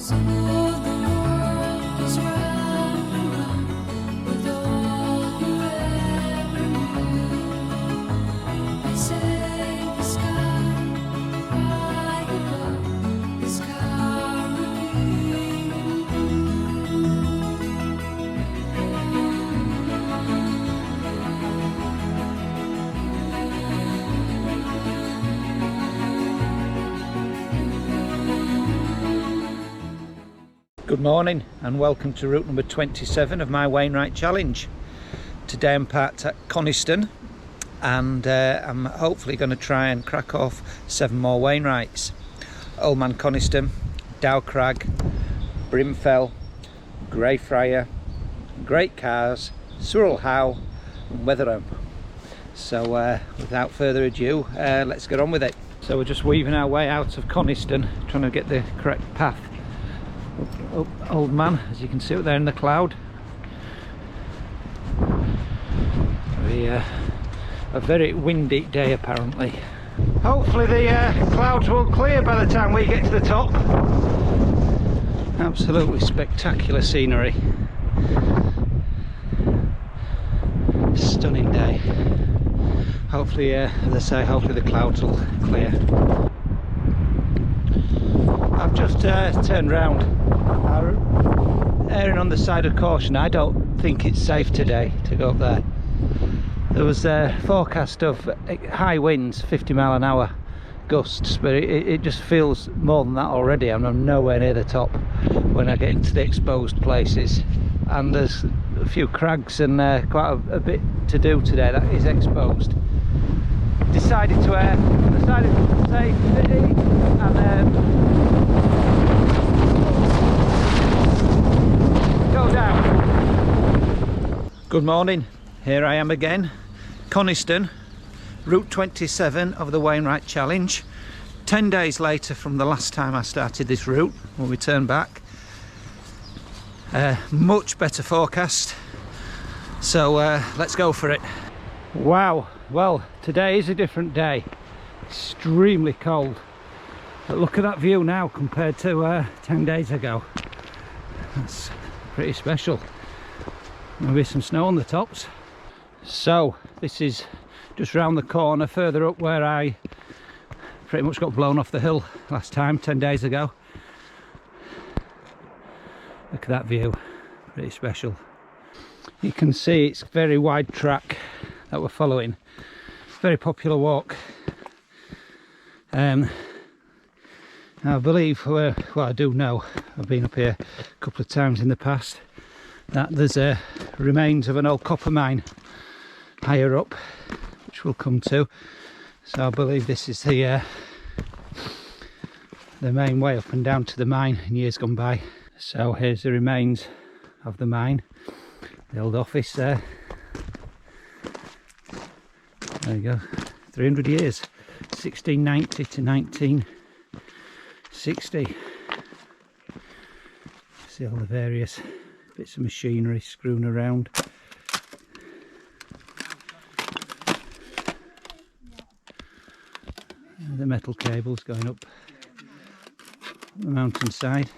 Some of the world is round and round with all you ever knew. They say the sky high above is cowering Good morning and welcome to route number 27 of my Wainwright challenge. Today I'm parked at Coniston and I'm hopefully going to try and crack off 7 more Wainwrights. Old Man Coniston, Dowcrag, Brimfell, Greyfriar, Great Cars, Surrell Howe and Wetherham. So without further ado, let's get on with it. So we're just weaving our way out of Coniston, trying to get the correct path. Up Old Man, as you can see up there in the cloud. A very windy day apparently. Hopefully the clouds will clear by the time we get to the top. Absolutely spectacular scenery. Stunning day. Hopefully, as I say, hopefully the clouds will clear. I've just turned round. Erring on the side of caution, I don't think it's safe today to go up there. There was a forecast of high winds, 50-mile-an-hour gusts, but it just feels more than that already, and I'm nowhere near the top when I get into the exposed places. And there's a few crags and quite a bit to do today that is exposed. Decided to err on the side of safety and go down. Good morning, here I am again, Coniston, route 27 of the Wainwright challenge. 10 days later from the last time I started this route, when we turn back. Much better forecast, so let's go for it. Wow, well today is a different day, extremely cold, but look at that view now compared to 10 days ago. That's pretty special. Maybe some snow on the tops. So this is just round the corner further up where I pretty much got blown off the hill last time 10 days ago. Look at that view, pretty special. You can see it's a very wide track that we're following, very popular walk. I believe, well I do know, I've been up here a couple of times in the past, that there's remains of an old copper mine higher up, which we'll come to. So I believe this is the main way up and down to the mine in years gone by. So here's the remains of the mine, the old office there. There you go, 300 years, 1690 to 1960. See all the various bits of machinery screwing around. And the metal cables going up the mountainside.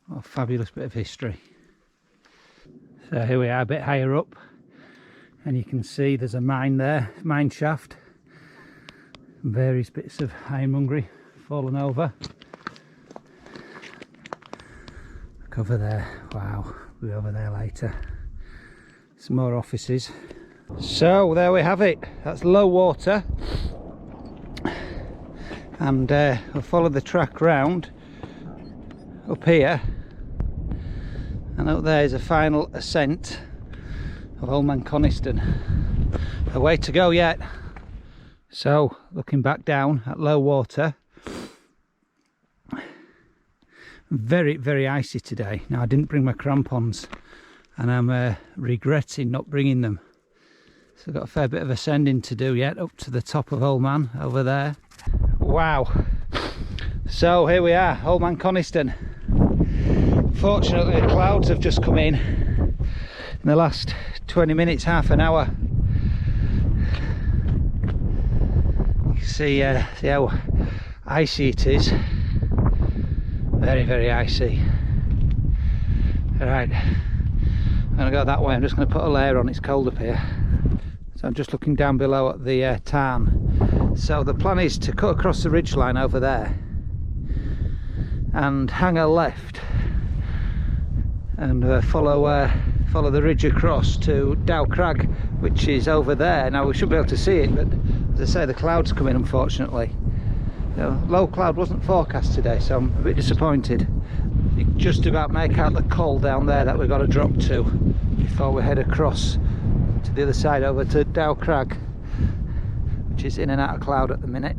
What a fabulous bit of history. So here we are a bit higher up, and you can see there's a mine there, mine shaft. Various bits of ironmongery fallen over. Look over there, wow, we'll be over there later. Some more offices. So there we have it, that's low water. And we'll follow the track round up here. And up there is a final ascent of Old Man Coniston. A way to go yet. So looking back down at low water, very, very icy today. Now I didn't bring my crampons and I'm regretting not bringing them. So I've got a fair bit of ascending to do yet up to the top of Old Man over there. Wow. So here we are, Old Man Coniston. Fortunately the clouds have just come in the last 20 minutes, half an hour. You can see how icy it is. Very, very icy. Right, I'm going to go that way. I'm just going to put a layer on, it's cold up here. So I'm just looking down below at the tarn. So the plan is to cut across the ridgeline over there and hang a left and follow the ridge across to Dow Crag, which is over there. Now we should be able to see it, but as I say, the clouds come in, unfortunately. Low cloud wasn't forecast today, so I'm a bit disappointed. You can just about make out the col down there that we've got to drop to before we head across to the other side over to Dow Crag, which is in and out of cloud at the minute.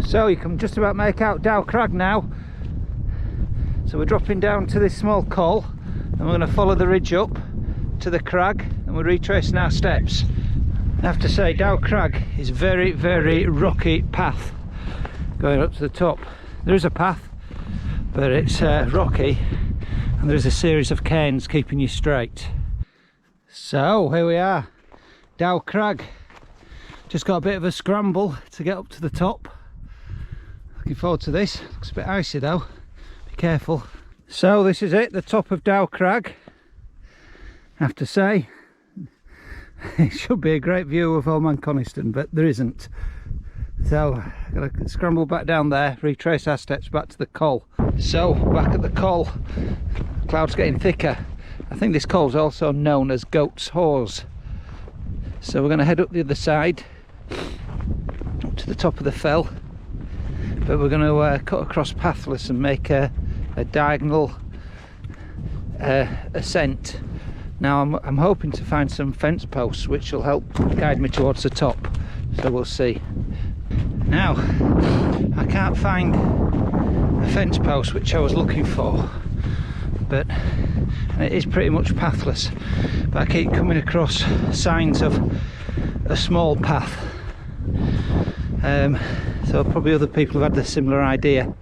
So you can just about make out Dow Crag now. So we're dropping down to this small col and we're going to follow the ridge up to the crag and we're retracing our steps. I have to say, Dow Crag is very, very rocky path going up to the top. There is a path, but it's rocky and there's a series of cairns keeping you straight. So here we are, Dow Crag. Just got a bit of a scramble to get up to the top. Looking forward to this. Looks a bit icy though, be careful. So this is it, the top of Dow Crag. I have to say, it should be a great view of Old Man Coniston, but there isn't. So I've got to scramble back down there, retrace our steps back to the col. So back at the col, clouds getting thicker. I think this col is also known as Goat's Hawes. So we're going to head up the other side, up to the top of the fell, but we're going to cut across pathless and make a diagonal ascent. Now I'm hoping to find some fence posts which will help guide me towards the top, so we'll see. Now I can't find a fence post which I was looking for, but it is pretty much pathless, but I keep coming across signs of a small path, so probably other people have had a similar idea,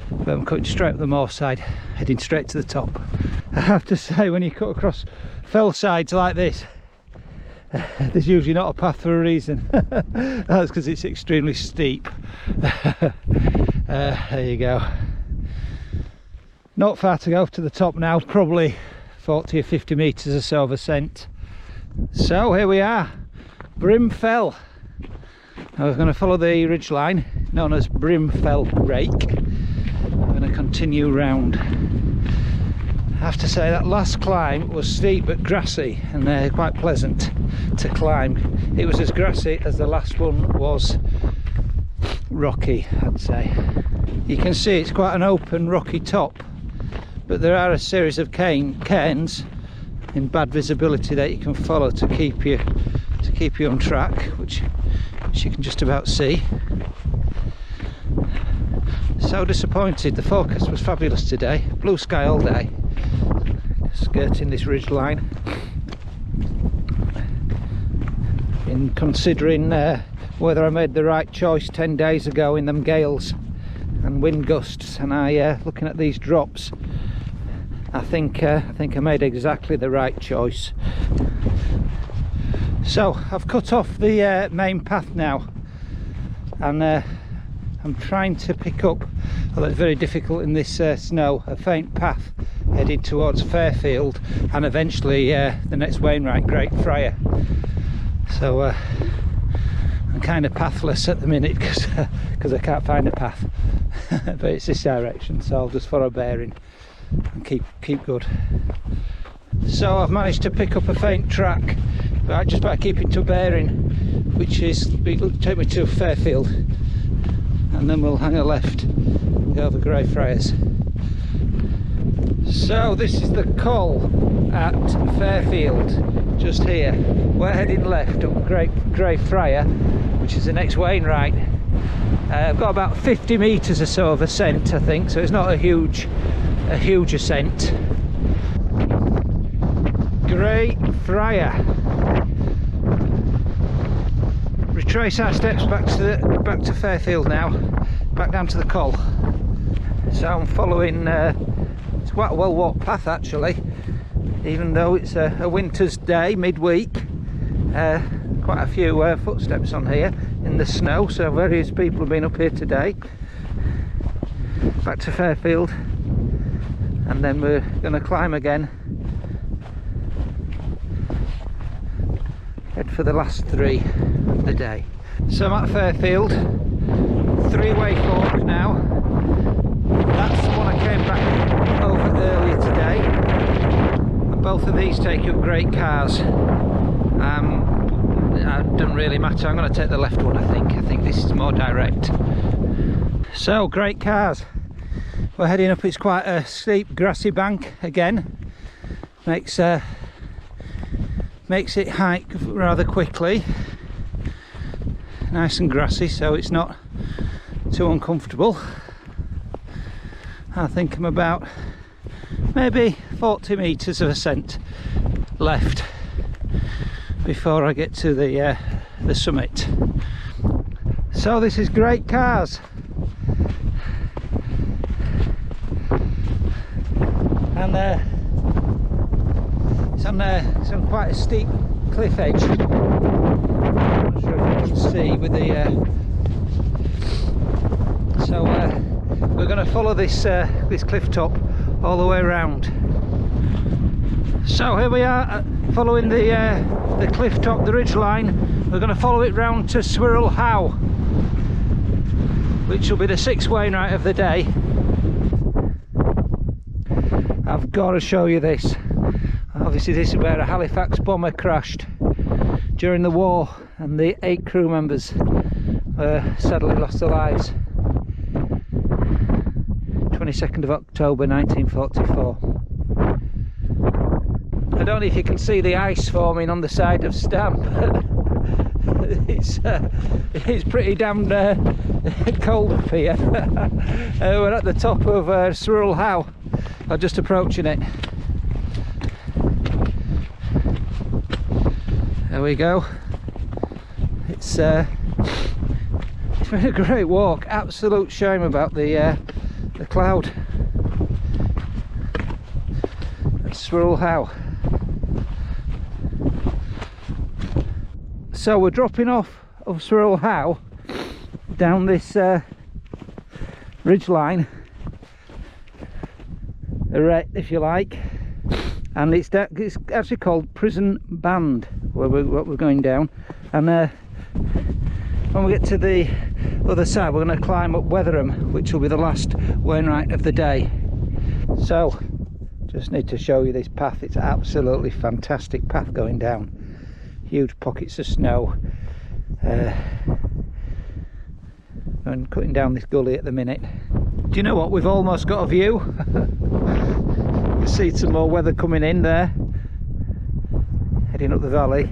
but I'm cutting straight up the moor side, heading straight to the top. I have to say, when you cut across fell sides like this, there's usually not a path for a reason. That's because it's extremely steep. There you go. Not far to go to the top now, probably 40 or 50 metres or so of ascent. So here we are, Brim Fell. Now we're going to follow the ridge line known as Brim Fell Rake. I'm going to continue round. I have to say that last climb was steep but grassy and quite pleasant to climb. It was as grassy as the last one was rocky, I'd say. You can see it's quite an open rocky top, but there are a series of cairns in bad visibility that you can follow to keep you on track, which you can just about see. So disappointed, the forecast was fabulous today, blue sky all day, skirting this ridge line. In considering whether I made the right choice 10 days ago in them gales and wind gusts, and looking at these drops, I think I made exactly the right choice. So I've cut off the main path now, and I'm trying to pick up, although it's very difficult in this snow, a faint path heading towards Fairfield and eventually the next Wainwright, Great Friar. So I'm kind of pathless at the minute because I can't find a path. But it's this direction, so I'll just follow bearing and keep good. So I've managed to pick up a faint track, but just by keeping to bearing, which is it'll take me to Fairfield, and then we'll hang a left and go over Grey Friars. So this is the col at Fairfield, just here. We're heading left up Grey Friar, which is the next Wainwright. I've got about 50 metres or so of ascent, I think, so it's not a huge ascent. Grey Friar. Retrace our steps back to Fairfield now, back down to the col. So I'm following it's quite a well walked path actually, even though it's a winter's day midweek. quite a few footsteps on here in the snow, so various people have been up here today. Back to Fairfield, and then we're going to climb again, head for the last 3 of the day. So I'm at Fairfield, 3-way fork now. That's the one I came back over earlier today, and both of these take up great cars. It doesn't really matter, I'm going to take the left one. I think this is more direct. So great cars, we're heading up. It's quite a steep grassy bank again, makes it hike rather quickly, nice and grassy, so it's not too uncomfortable. I think I'm about maybe 40 metres of ascent left before I get to the summit. So this is great cars, and it's on quite a steep cliff edge. I'm not sure if you can see with the so we're going to follow this cliff top all the way around. So here we are, following the cliff top, the ridge line. We're going to follow it round to Swirl How, which will be the 6th Wainwright of the day. I've got to show you this. Obviously this is where a Halifax bomber crashed during the war, and the 8 crew members sadly lost their lives. 22nd of October 1944. I don't know if you can see the ice forming on the side of Stam, but it's pretty damn cold up here. We're at the top of Swirl How, or just approaching it. There we go. It's been a great walk. Absolute shame about the cloud. That's Swirl How. So we're dropping off of Swirl How down this ridge line, if you like, and it's actually called Prison Band where we're going down. And when we get to the other side, we're going to climb up Wetherham, which will be the last Wainwright of the day. So just need to show you this path. It's absolutely fantastic path going down. Huge pockets of snow, and cutting down this gully at the minute. Do you know what, we've almost got a view. You see some more weather coming in there, heading up the valley.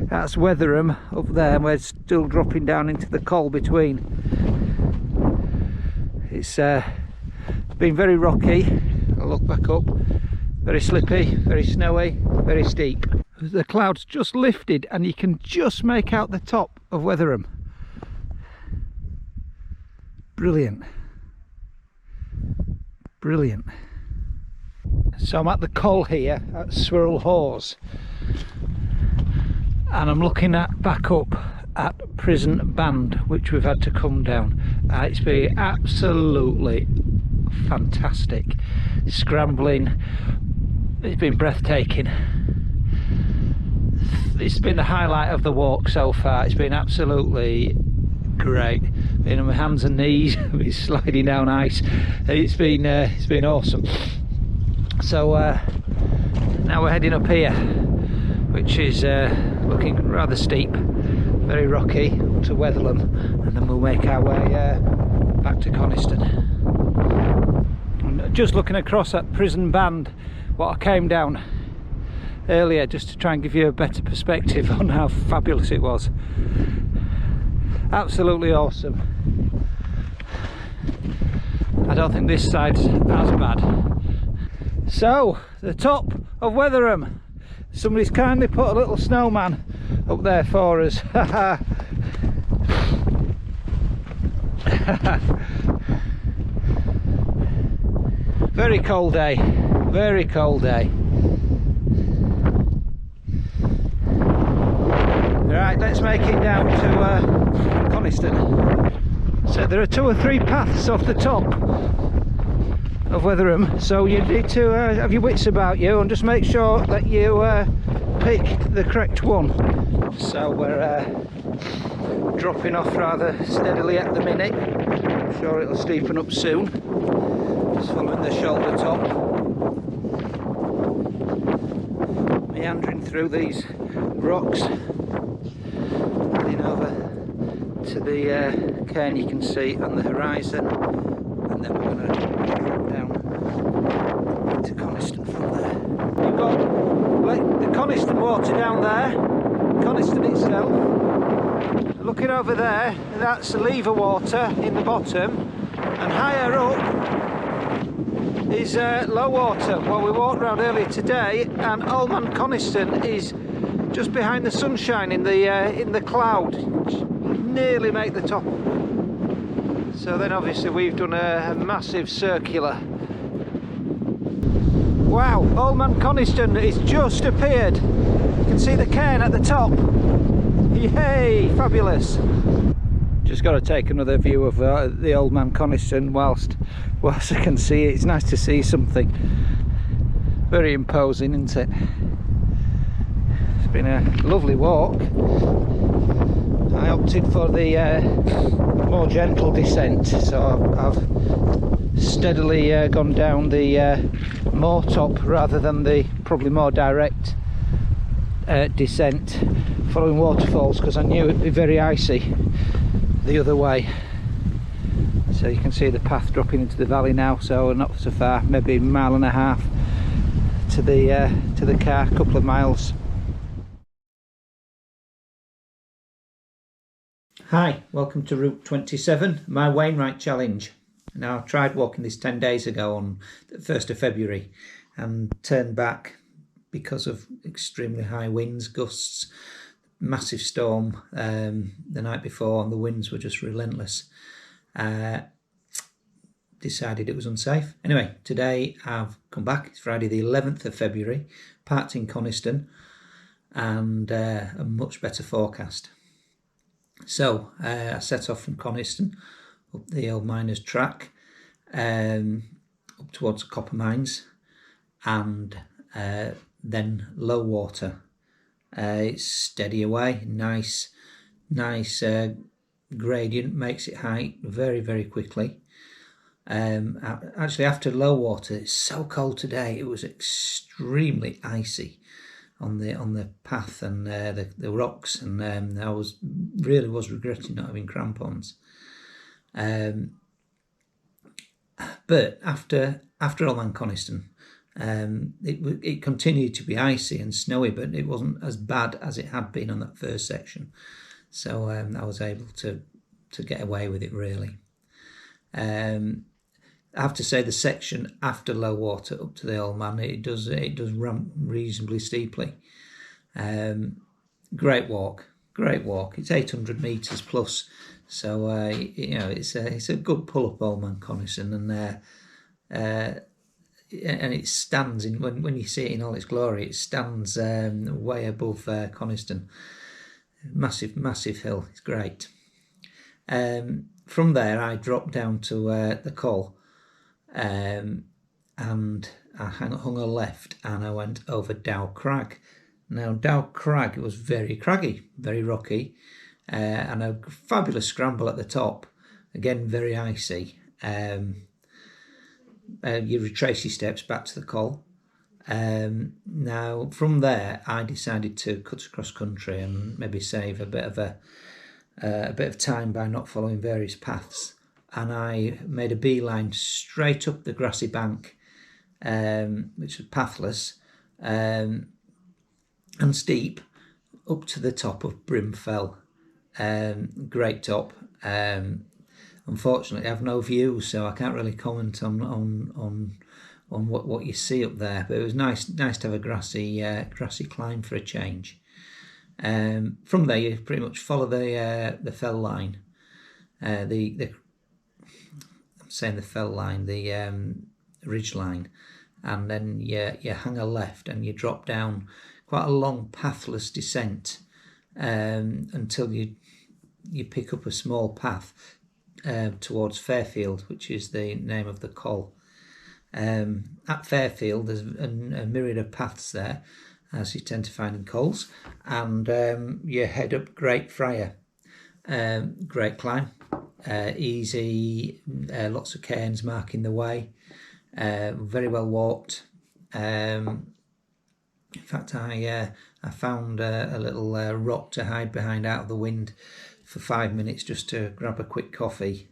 That's Wetherham up there, and we're still dropping down into the col between. It's been very rocky. I'll look back up, very slippy, very snowy, very steep. The clouds just lifted and you can just make out the top of Wetherham. Brilliant. Brilliant. So I'm at the col here at Swirl Hawes, and I'm looking back up at Prison Band, which we've had to come down. It's been absolutely fantastic. Scrambling, it's been breathtaking. It's been the highlight of the walk so far. It's been absolutely great. Been on my hands and knees, been sliding down ice. It's been awesome. So now we're heading up here, which is looking rather steep, very rocky, up to Wetherham, and then we'll make our way back to Coniston. And just looking across at Prison Band, what I came down earlier, just to try and give you a better perspective on how fabulous it was. Absolutely awesome. I don't think this side's as bad. So, the top of Wetherham. Somebody's kindly put a little snowman up there for us. Very cold day, very cold day. let's make it down to Coniston. So there are 2 or 3 paths off the top of Wetherham, so you need to have your wits about you and just make sure that you pick the correct one. So we're dropping off rather steadily at the minute. I'm sure it'll steepen up soon. Just following the shoulder top, meandering through these rocks, heading over to the cairn you can see on the horizon, and then we're going to drop down to Coniston from there. You've got the Coniston water down there, Coniston itself. Looking over there, that's lever water in the bottom, and higher up is low water. Well, we walked around earlier today, and Old Man Coniston is just behind the sunshine in the cloud. Nearly make the top. So then obviously we've done a massive circular. Wow, Old Man Coniston has just appeared. You can see the cairn at the top. Yay, fabulous. Just got to take another view of the Old Man Coniston whilst I can see it. It's nice to see something. Very imposing, isn't it? It's been a lovely walk. I opted for the more gentle descent, so I've steadily gone down the moor top rather than the probably more direct descent following waterfalls, because I knew it'd be very icy the other way. So you can see the path dropping into the valley now, so not so far, maybe a mile and a half to the car, a couple of miles. Hi, welcome to Route 27, my Wainwright challenge. Now I tried walking this 10 days ago on the 1st of February and turned back because of extremely high winds, gusts, massive storm the night before, and the winds were just relentless. Decided it was unsafe. Anyway, today I've come back. It's Friday the 11th of February, parked in Coniston, and a much better forecast. So I set off from Coniston up the old miners' track up towards the copper mines, and then low water. It's steady away, nice gradient, makes it high very, very quickly. Actually, after low water, it's so cold today, it was extremely icy on the path and the rocks, and I was regretting not having crampons. But after Old Man Coniston, it continued to be icy and snowy, but it wasn't as bad as it had been on that first section. So I was able to get away with it, really. I have to say the section after low water up to the Old Man, it does ramp reasonably steeply. Great walk. It's 800 metres plus, so it's a good pull up Old Man Coniston, and it stands in when you see it in all its glory. It stands way above Coniston. Massive hill. It's great. From there, I dropped down to the Col, and I hung a left, and I went over Dow Crag. Now, Dow Crag, it was very craggy, very rocky, and a fabulous scramble at the top. Again, very icy. You retrace your steps back to the Col. Now, from there, I decided to cut across country and maybe save a bit of time by not following various paths. And I made a beeline straight up the grassy bank, which was pathless and steep, up to the top of Brimfell. Great top. Unfortunately, I have no view, so I can't really comment on what you see up there. But it was nice to have a grassy climb for a change. From there, you pretty much follow the fell line. The ridge line, and then you hang a left and you drop down quite a long pathless descent until you pick up a small path towards Fairfield, which is the name of the col. At Fairfield there's a myriad of paths there, as you tend to find in cols, and you head up Great Friar. Great climb, easy, lots of cairns marking the way, very well walked. In fact, I found a little rock to hide behind out of the wind for 5 minutes just to grab a quick coffee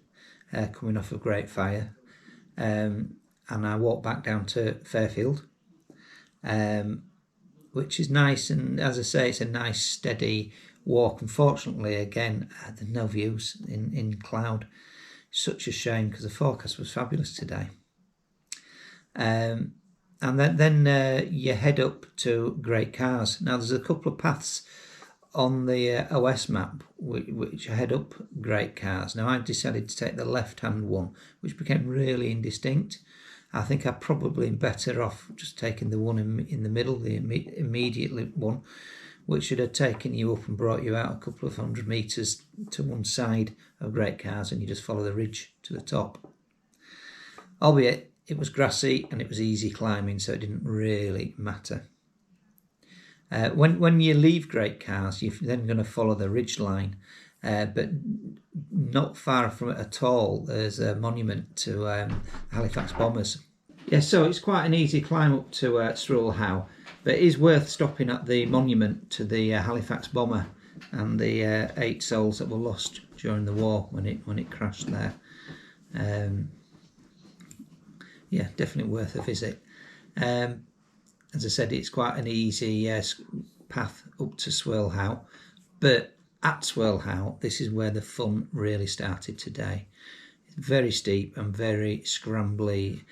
coming off of Great Fire, and I walked back down to Fairfield, which is nice, and as I say, it's a nice steady walk. Unfortunately, again, there's no views in cloud. Such a shame, because the forecast was fabulous today. And then you head up to Great Cars. Now there's a couple of paths on the OS map which head up Great Cars. Now I decided to take the left hand one, which became really indistinct. I think I'm probably better off just taking the one in the middle, the immediate one, which should have taken you up and brought you out a couple of 100 metres to one side of Great Cars, and you just follow the ridge to the top. Albeit it was grassy and it was easy climbing, so it didn't really matter. When you leave Great Cars, you're then going to follow the ridge line, but not far from it at all there's a monument to Halifax bombers. Yeah, so it's quite an easy climb up to Sruel Howe, but it is worth stopping at the monument to the Halifax bomber and the 8 souls that were lost during the war when it crashed there. Yeah, definitely worth a visit. As I said, it's quite an easy path up to Swirl Howe, but at Swirl Howe, this is where the fun really started today. It's very steep and very scrambly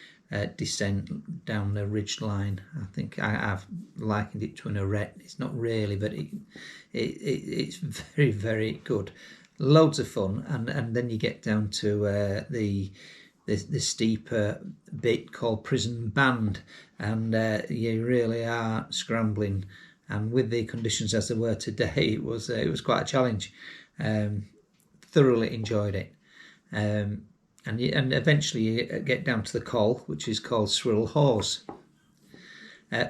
descent down the ridge line. I think I've likened it to an arete. It's not really, but it's very, very good. Loads of fun, and then you get down to the steeper bit called Prison Band, and you really are scrambling, and with the conditions as they were today, it was quite a challenge. Thoroughly enjoyed it, and eventually you get down to the col, which is called Swirl Hawes.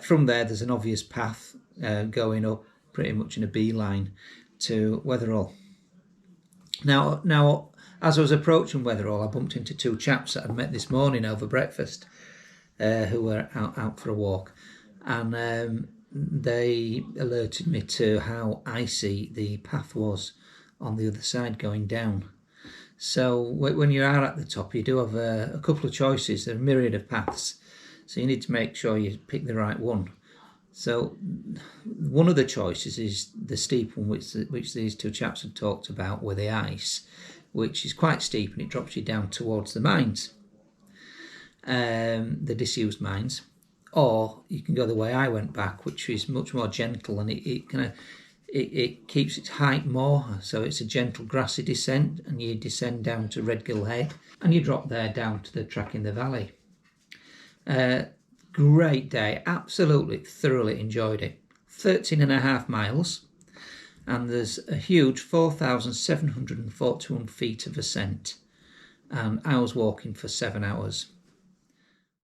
From there there's an obvious path going up pretty much in a beeline to Weatherall. Now as I was approaching Weatherall, I bumped into 2 chaps that I'd met this morning over breakfast, who were out for a walk, and they alerted me to how icy the path was on the other side going down. So when you are at the top, you do have a couple of choices. There are a myriad of paths, so you need to make sure you pick the right one. So one of the choices is the steep one, which these 2 chaps had talked about, with the ice, which is quite steep, and it drops you down towards the mines, the disused mines. Or you can go the way I went back, which is much more gentle, and it keeps its height more, so it's a gentle grassy descent, and you descend down to Redgill Head, and you drop there down to the track in the valley. Great day, absolutely thoroughly enjoyed it. 13.5 miles, and there's a huge 4,741 feet of ascent, and I was walking for 7 hours.